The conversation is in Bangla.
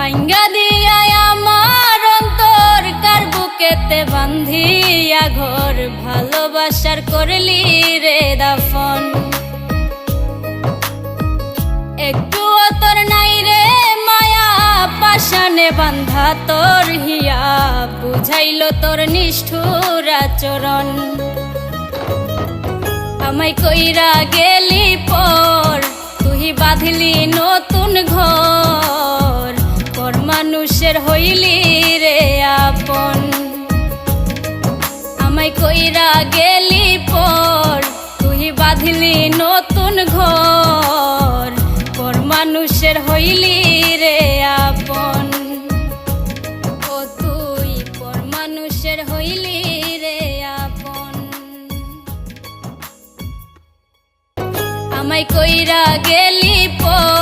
ভাঙ্গা দিয়া আমার অন্তর কার বুকেতে বান্ধিয়া ঘর ভালোবাসার করলি রে দাফন একটু তোর নাই রে মায়া পাশানে বান্ধা তোর হিয়া বুঝাইল তোর নিষ্ঠুর আচরণ আমায় কইরা গেলি পর তুই বাঁধলি নতুন ঘর পর মানুষের হইলি রে আপন আমায় কইরা গেলি পর তুই বাঁধলি নতুন ঘর পর মানুষের হইলি রে আপন ও তুই পর মানুষের হইলি রে আপন আমায় কইরা গেলি পর